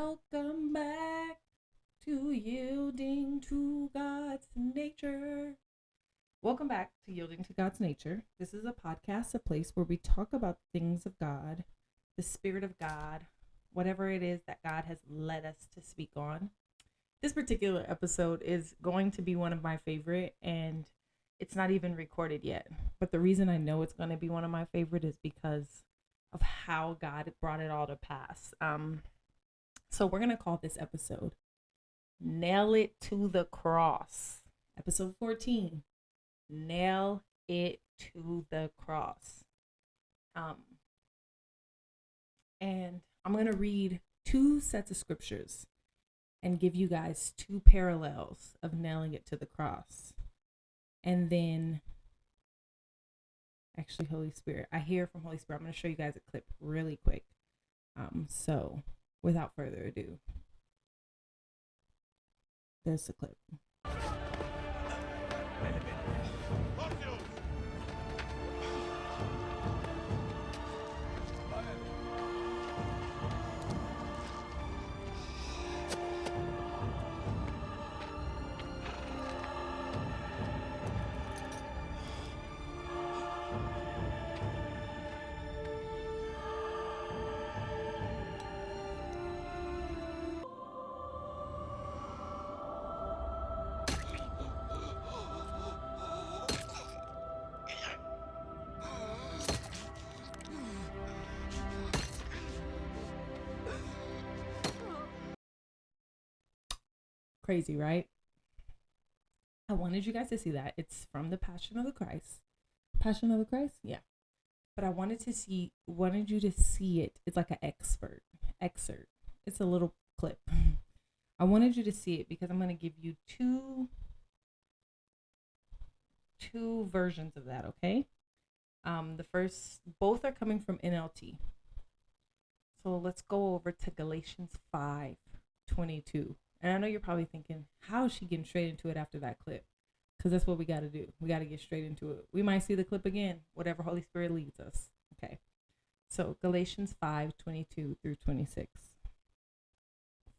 Welcome back to Yielding to God's Nature. Welcome back to Yielding to God's Nature. This is a podcast, a place where we talk about things of God, the Spirit of God, whatever it is that God has led us to speak on. This particular episode is going to be one of my favorite, and it's not even recorded yet. But the reason I know it's going to be one of my favorite is because of how God brought it all to pass. So we're going to call this episode Nail It to the Cross. Episode 14. Nail It to the Cross. And I'm going to read two sets of scriptures and give you guys two parallels of nailing it to the cross. And then, actually, Holy Spirit, I hear from Holy Spirit. I'm going to show you guys a clip really quick. So without further ado, there's the clip. Crazy, right? I wanted you guys to see that. It's from the Passion of the Christ. Passion of the Christ? Yeah. But I wanted you to see it. It's like an excerpt. It's a little clip. I wanted you to see it because I'm going to give you two versions of that, okay? Both are coming from NLT. So let's go over to Galatians 5:22. And I know you're probably thinking, how is she getting straight into it after that clip? Because that's what we got to do. We got to get straight into it. We might see the clip again, whatever Holy Spirit leads us. Okay. So Galatians 5:22 through 26.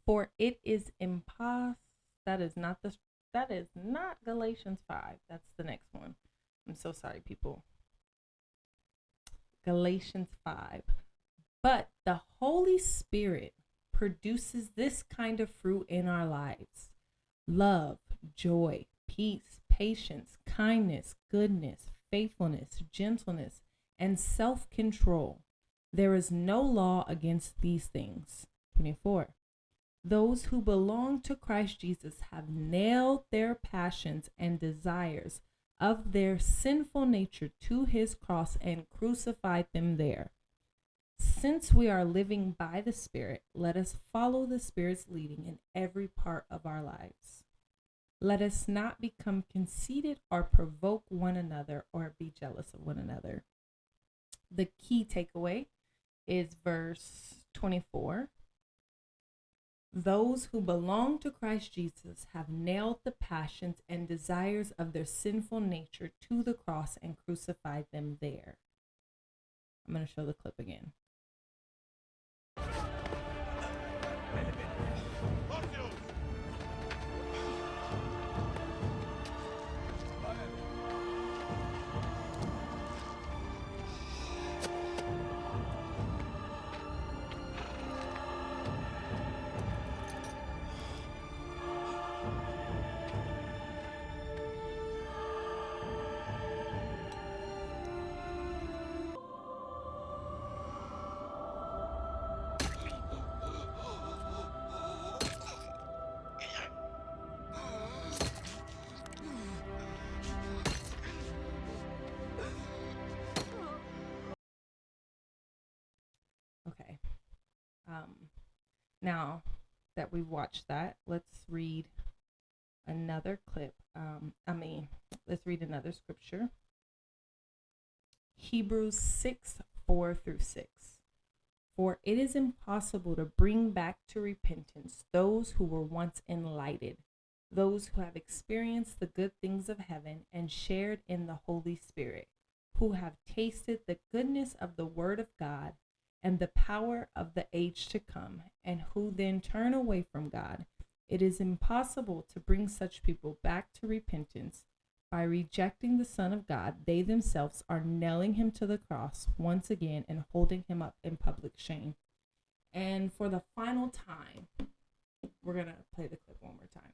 For it is that is not Galatians 5. That's the next one. I'm so sorry, people. Galatians 5. But the Holy Spirit produces this kind of fruit in our lives: love, joy, peace, patience, kindness, goodness, faithfulness, gentleness, and self-control. There is no law against these things. 24. Those who belong to Christ Jesus have nailed their passions and desires of their sinful nature to his cross and crucified them there. Since we are living by the Spirit, let us follow the Spirit's leading in every part of our lives. Let us not become conceited or provoke one another or be jealous of one another. The key takeaway is verse 24. Those who belong to Christ Jesus have nailed the passions and desires of their sinful nature to the cross and crucified them there. I'm going to show the clip again. Okay. Now that we've watched that, let's read another clip. Let's read another scripture. Hebrews 6:4 through 6. For it is impossible to bring back to repentance those who were once enlightened, those who have experienced the good things of heaven and shared in the Holy Spirit, who have tasted the goodness of the Word of God and the power of the age to come, and who then turn away from God. It is impossible to bring such people back to repentance. By rejecting the Son of God, they themselves are nailing him to the cross once again and holding him up in public shame. And for the final time, we're going to play the clip one more time.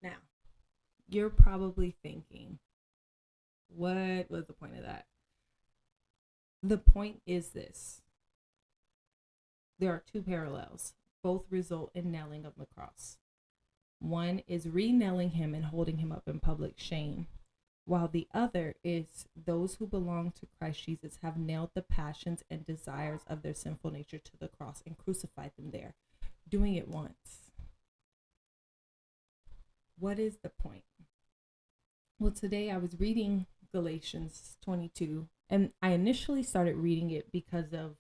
Now, you're probably thinking, what was the point of that? The point is this. There are two parallels. Both result in nailing of the cross. One is re-nailing him and holding him up in public shame, while the other is those who belong to Christ Jesus have nailed the passions and desires of their sinful nature to the cross and crucified them there, doing it once. What is the point? Well, today I was reading Galatians 22, and I initially started reading it because of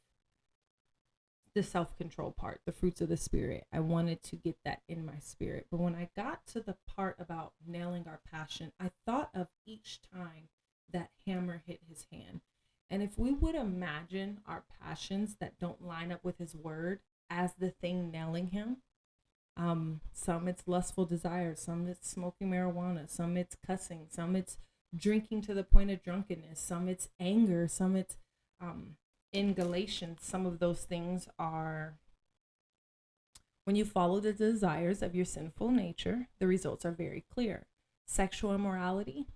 the self-control part, the fruits of the Spirit. I wanted to get that in my spirit. But when I got to the part about nailing our passion, I thought of each time that hammer hit his hand. And if we would imagine our passions that don't line up with his word as the thing nailing him, some it's lustful desire, some it's smoking marijuana, some it's cussing, some it's drinking to the point of drunkenness, some it's anger, some it's in Galatians, some of those things are when you follow the desires of your sinful nature, the results are very clear. Sexual immorality,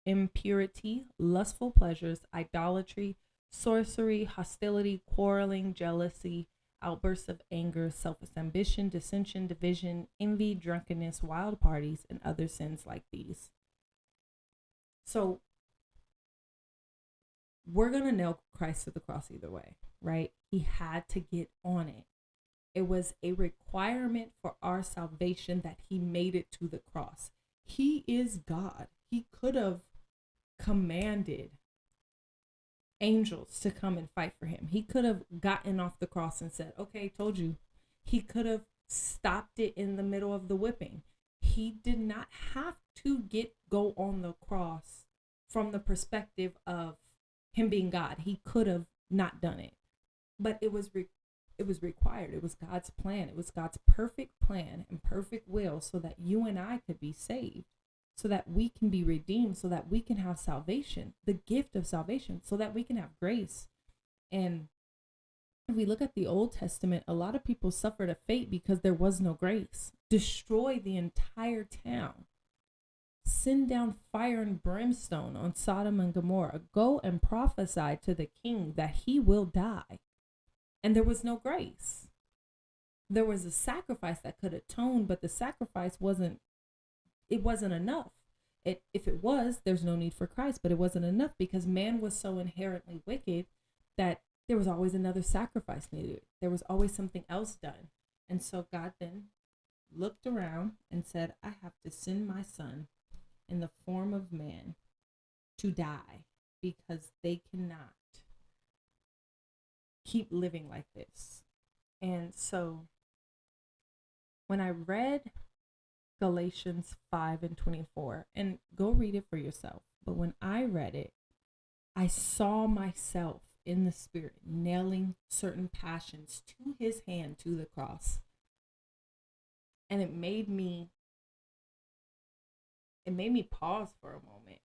impurity, lustful pleasures, idolatry, sorcery, hostility, quarreling, jealousy, outbursts of anger, selfish ambition, dissension, division, envy, drunkenness, wild parties, and other sins like these. So we're going to nail Christ to the cross either way, right? He had to get on it. It was a requirement for our salvation that he made it to the cross. He is God. He could have commanded angels to come and fight for him. He could have gotten off the cross and said, okay, told you. He could have stopped it in the middle of the whipping. He did not have to go on the cross from the perspective of him being God. He could have not done it, but it was required. It was God's plan. It was God's perfect plan and perfect will so that you and I could be saved, so that we can be redeemed, so that we can have salvation, the gift of salvation, so that we can have grace. And if we look at the Old Testament, a lot of people suffered a fate because there was no grace. Destroy the entire town. Send down fire and brimstone on Sodom and Gomorrah. Go and prophesy to the king that he will die. And there was no grace. There was a sacrifice that could atone, but the sacrifice wasn't enough. If it was, there's no need for Christ, but it wasn't enough because man was so inherently wicked that there was always another sacrifice needed. There was always something else done. And so God then looked around and said, I have to send my son in the form of man to die because they cannot keep living like this. And so when I read Galatians 5:24, and go read it for yourself, but when I read it, I saw myself in the Spirit nailing certain passions to his hand, to the cross. And it made me pause for a moment,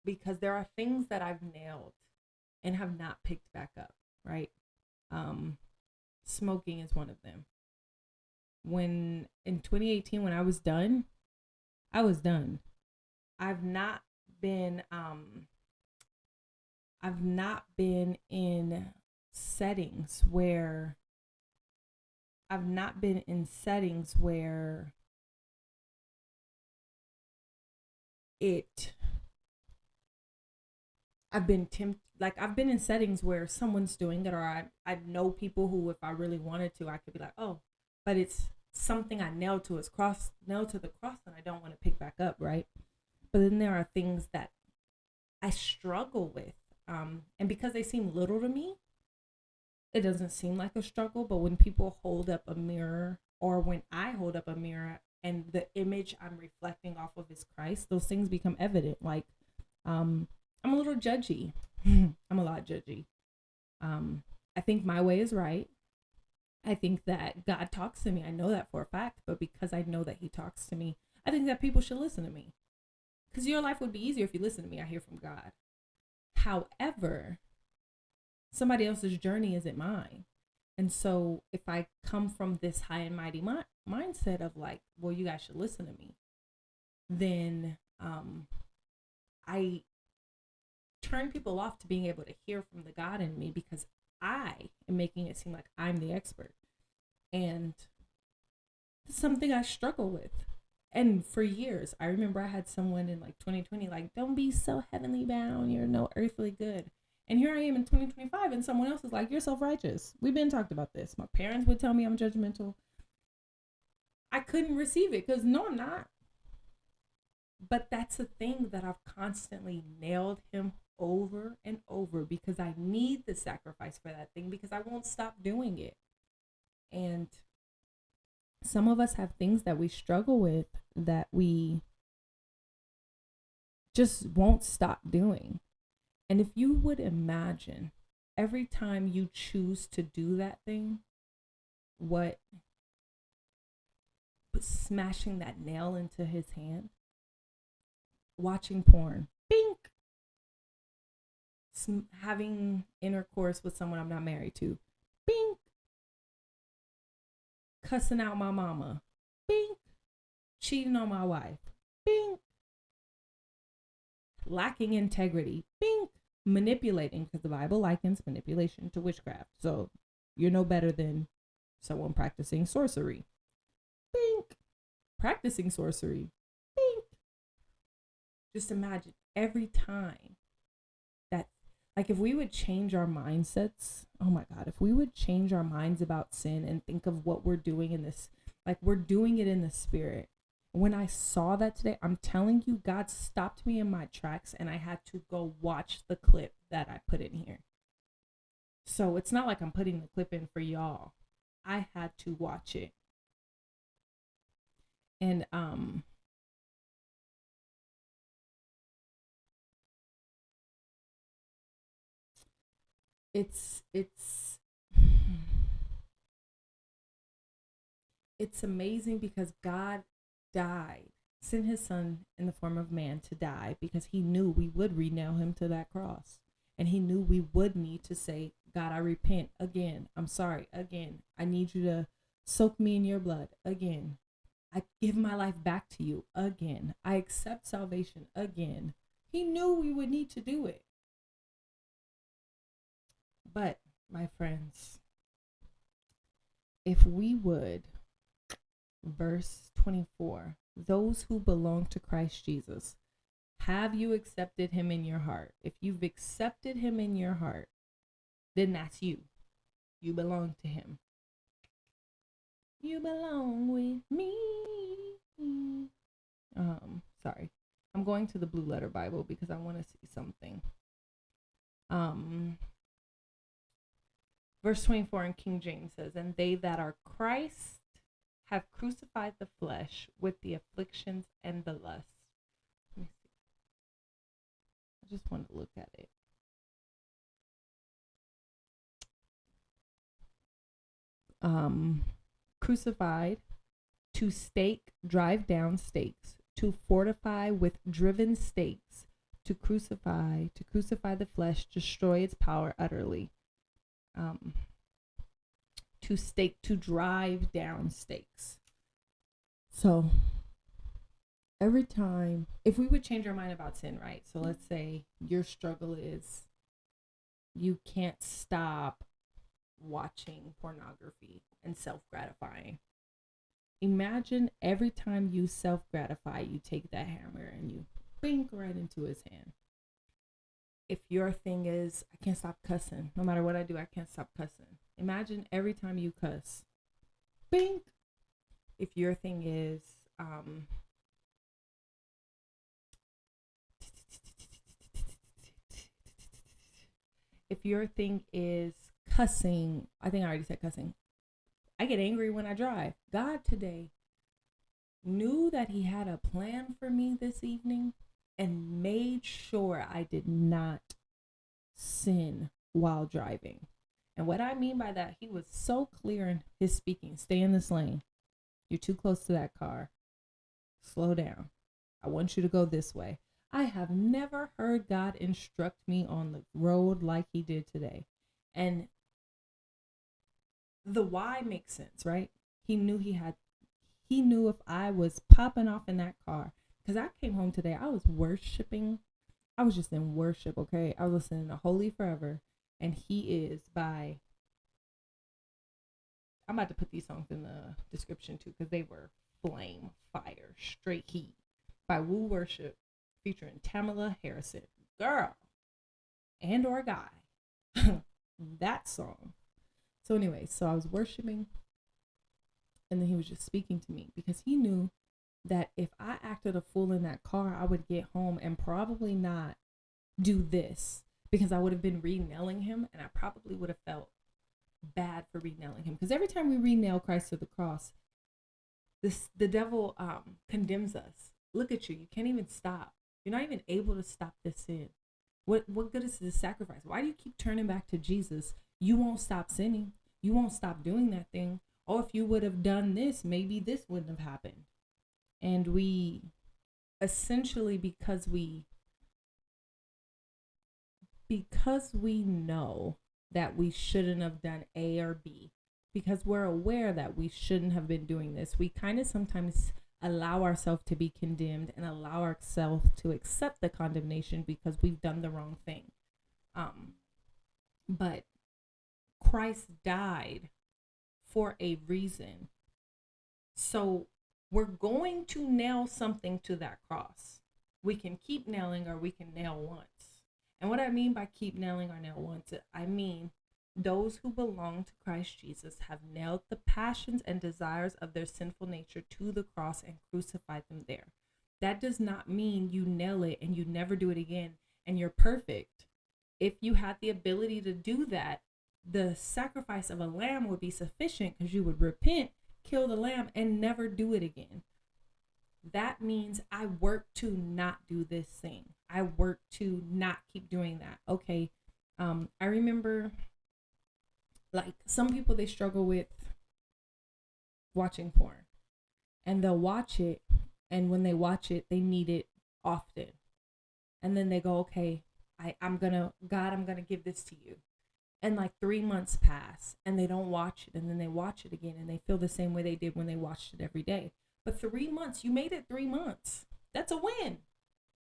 because there are things that I've nailed and have not picked back up, right? Smoking is one of them. When in 2018, when I was done. I've not been I've not been in settings where I've not been in settings where it I've been I've been in settings where someone's doing it, or I know people who, if I really wanted to, I could be like, oh, but it's something I nailed to the cross, and I don't want to pick back up, right? But then there are things that I struggle with, and because they seem little to me, it doesn't seem like a struggle. But when people hold up a mirror, or when I hold up a mirror, and the image I'm reflecting off of is Christ, those things become evident. Like, I'm a little judgy. I'm a lot judgy. I think my way is right. I think that God talks to me. I know that for a fact, but because I know that He talks to me, I think that people should listen to me. Because your life would be easier if you listen to me. I hear from God. However, somebody else's journey isn't mine. And so if I come from this high and mighty mindset of like, well, you guys should listen to me, then I turn people off to being able to hear from the God in me, because I am making it seem like I'm the expert. And it's something I struggle with. And for years, I remember I had someone in like 2020, like, don't be so heavenly bound. You're no earthly good. And here I am in 2025, and someone else is like, you're self-righteous. We've been talked about this. My parents would tell me I'm judgmental. I couldn't receive it because no, I'm not. But that's the thing that I've constantly nailed him over and over, because I need the sacrifice for that thing, because I won't stop doing it. And some of us have things that we struggle with that we just won't stop doing. And if you would imagine every time you choose to do that thing, what smashing that nail into his hand, watching porn, bink, having intercourse with someone I'm not married to, bink, cussing out my mama, bink, cheating on my wife, bink, lacking integrity, bink, manipulating, because the Bible likens manipulation to witchcraft. So you're no better than someone practicing sorcery, bink, practicing sorcery, bink. Just imagine every time that, like, if we would change our mindsets, oh my God, if we would change our minds about sin and think of what we're doing in this, like, we're doing it in the spirit. When I saw that today, I'm telling you, God stopped me in my tracks, and I had to go watch the clip that I put in here. So it's not like I'm putting the clip in for y'all. I had to watch it. And it's amazing, because God died, sent his son in the form of man to die, because he knew we would re-nail him to that cross. And he knew we would need to say, God, I repent again. I'm sorry again. I need you to soak me in your blood again. I give my life back to you again. I accept salvation again. He knew we would need to do it. But, my friends, if we would, verse 24, those who belong to Christ Jesus, have you accepted him in your heart? If you've accepted him in your heart, then that's you. You belong to him. You belong with me. Sorry. I'm going to the Blue Letter Bible because I want to see something. Verse 24 in King James says, and they that are Christ have crucified the flesh with the afflictions and the lusts. Let me see. I just want to look at it. Crucified, to stake, drive down stakes, to fortify with driven stakes, to crucify the flesh, destroy its power utterly. To stake, to drive down stakes. So every time, if we would change our mind about sin, right? So let's say your struggle is You can't stop watching pornography and self-gratifying. Imagine every time you self-gratify, you take that hammer and you bink right into his hand. If your thing is, I can't stop cussing, no matter what I do, I can't stop cussing. Imagine every time you cuss, bink. If your thing is, if your thing is cussing, I think I already said cussing. I get angry when I drive. God today knew that he had a plan for me this evening and made sure I did not sin while driving. And what I mean by that, he was so clear in his speaking. Stay in this lane. You're too close to that car. Slow down. I want you to go this way. I have never heard God instruct me on the road like he did today. And the why makes sense, right? He knew if I was popping off in that car, because I came home today, I was worshiping. I was just in worship, okay? I was listening to Holy Forever, and he is by, I'm about to put these songs in the description too, because they were flame, fire, straight heat, by Woo Worship, featuring Tamala Harrison. Girl, and or guy. That song. So anyway, so I was worshiping, and then he was just speaking to me because he knew that if I acted a fool in that car, I would get home and probably not do this, because I would have been re-nailing him, and I probably would have felt bad for re-nailing him. Because every time we re-nail Christ to the cross, the devil condemns us. Look at you. You can't even stop. You're not even able to stop this sin. What good is this sacrifice? Why do you keep turning back to Jesus? You won't stop sinning. You won't stop doing that thing. Oh, if you would have done this, maybe this wouldn't have happened. And we essentially, because we know that we shouldn't have done A or B, because we're aware that we shouldn't have been doing this, we kind of sometimes allow ourselves to be condemned and allow ourselves to accept the condemnation because we've done the wrong thing. But Christ died for a reason. So we're going to nail something to that cross. We can keep nailing, or we can nail once. And what I mean by keep nailing or nail once, I mean those who belong to Christ Jesus have nailed the passions and desires of their sinful nature to the cross and crucified them there. That does not mean you nail it and you never do it again and you're perfect. If you had the ability to do that, the sacrifice of a lamb would be sufficient, because you would repent, kill the lamb, and never do it again. That means I work to not do this thing. I work to not keep doing that. Okay. I remember, like, some people, they struggle with watching porn, and they'll watch it, and when they watch it, they need it often. And then they go, okay, I'm gonna give this to you. And like 3 months pass and they don't watch it, and then they watch it again and they feel the same way they did when they watched it every day. But 3 months, you made it 3 months. That's a win,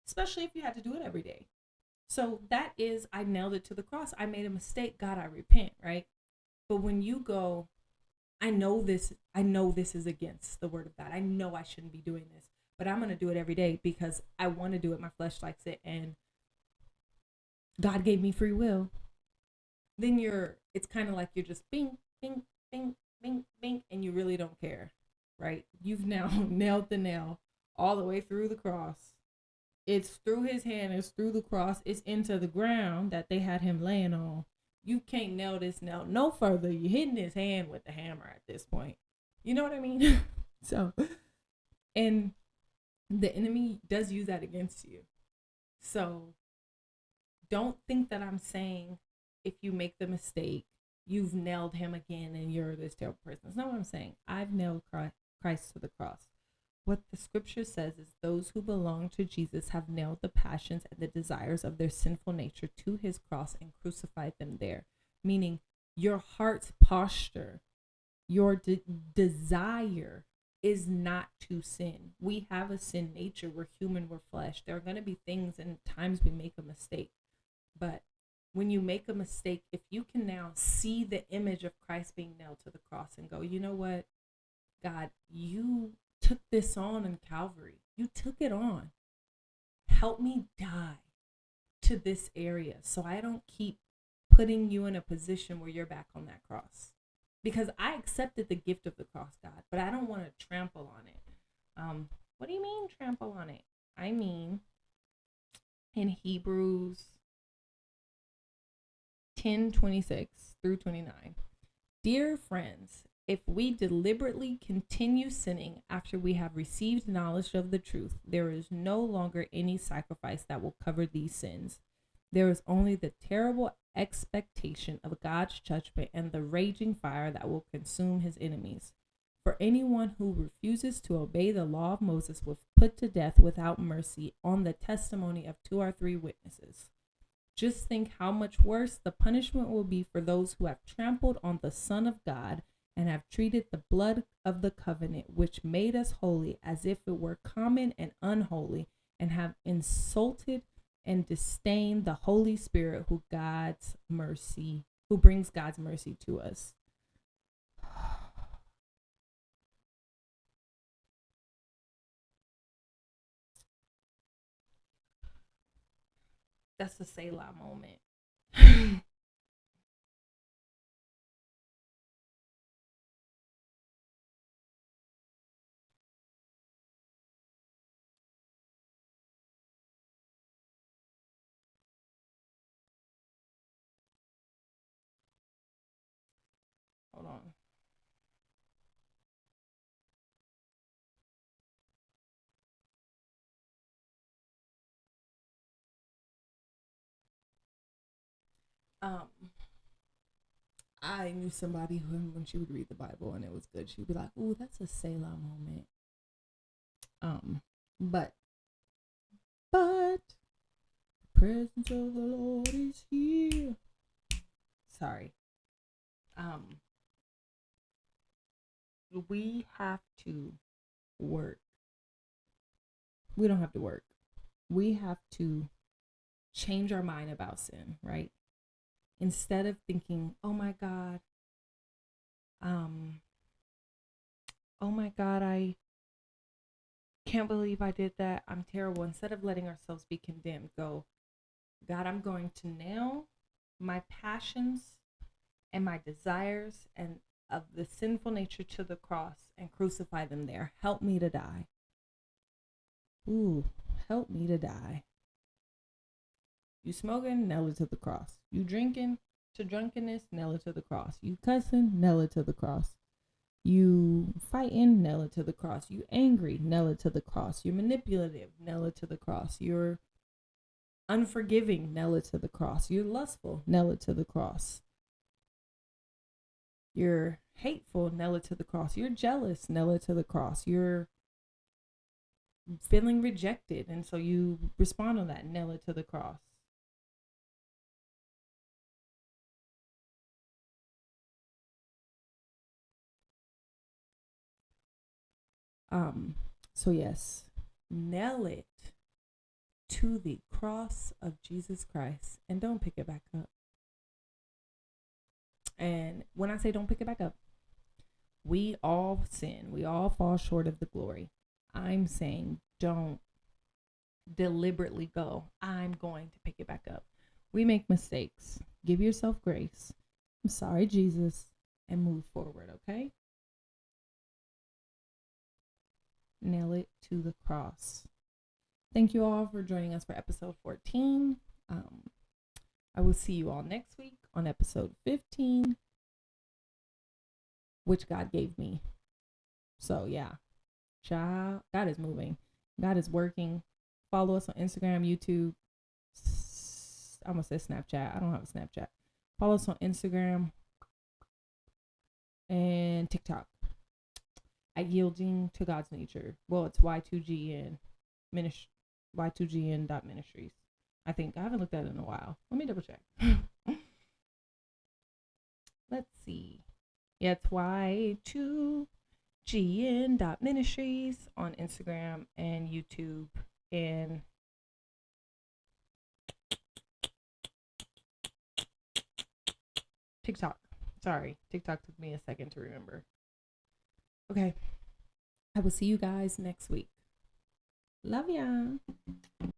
especially if you had to do it every day. So that is, I nailed it to the cross. I made a mistake. God, I repent, right? But when you go, I know this is against the word of God. I know I shouldn't be doing this, but I'm going to do it every day because I want to do it. My flesh likes it. And God gave me free will. Then it's kind of like you're just bing, bing, bing, bing, bing, and you really don't care, right? You've now nailed the nail all the way through the cross. It's through his hand, it's through the cross, it's into the ground that they had him laying on. You can't nail this nail no further. You're hitting his hand with the hammer at this point. You know what I mean? So, and the enemy does use that against you. So don't think that I'm saying if you make the mistake, you've nailed him again and you're this terrible person. That's not what I'm saying. I've nailed Christ to the cross. What the scripture says is those who belong to Jesus have nailed the passions and the desires of their sinful nature to his cross and crucified them there. Meaning your heart's posture, your desire is not to sin. We have a sin nature. We're human, we're flesh. There are going to be things and times we make a mistake. But when you make a mistake, if you can now see the image of Christ being nailed to the cross and go, you know what, God, you took this on in Calvary. You took it on. Help me die to this area so I don't keep putting you in a position where you're back on that cross. Because I accepted the gift of the cross, God, but I don't want to trample on it. What do you mean trample on it? I mean, in Hebrews 10:26 through 29, dear friends, if we deliberately continue sinning after we have received knowledge of the truth, there is no longer any sacrifice that will cover these sins. There is only the terrible expectation of God's judgment and the raging fire that will consume his enemies. For anyone who refuses to obey the law of Moses was put to death without mercy on the testimony of 2 or 3 witnesses. Just think how much worse the punishment will be for those who have trampled on the Son of God and have treated the blood of the covenant, which made us holy, as if it were common and unholy, and have insulted and disdained the Holy Spirit who brings God's mercy to us. That's the Selah moment. Hold on. I knew somebody who, when she would read the Bible and it was good, she'd be like, "Ooh, that's a Selah moment." But the presence of the Lord is here. Sorry. We have to work. We don't have to work. We have to change our mind about sin, right? Instead of thinking, oh my God, I can't believe I did that. I'm terrible. Instead of letting ourselves be condemned, go, God, I'm going to nail my passions and my desires and of the sinful nature to the cross and crucify them there. Help me to die. Ooh, help me to die. You smoking, nail it to the cross. You drinking to drunkenness, nail it to the cross. You cussing, nail it to the cross. You fighting, nail it to the cross. You angry, nail it to the cross. You're manipulative, nail it to the cross. You're unforgiving, nail it to the cross. You're lustful, nail it to the cross. You're hateful, nail it to the cross. You're jealous, nail it to the cross. You're feeling rejected, and so you respond on that, nail it to the cross. So yes, nail it to the cross of Jesus Christ and don't pick it back up. And when I say don't pick it back up, we all sin. We all fall short of the glory. I'm saying don't deliberately go, I'm going to pick it back up. We make mistakes. Give yourself grace. I'm sorry, Jesus, and move forward, okay? Nail it to the cross. Thank you all for joining us for episode 14. I will see you all next week on episode 15, which God gave me. So yeah, child, God is moving. God is working. Follow us on Instagram, YouTube. I'm going to say Snapchat. I don't have a Snapchat. Follow us on Instagram and TikTok at Yielding to God's Nature. Well, it's Y2GN Ministry. Y2GN.ministries. I think I haven't looked at it in a while. Let me double check. Let's see. Yeah, it's Y2GN.ministries on Instagram and YouTube and TikTok. Sorry, TikTok took me a second to remember. Okay. I will see you guys next week. Love ya.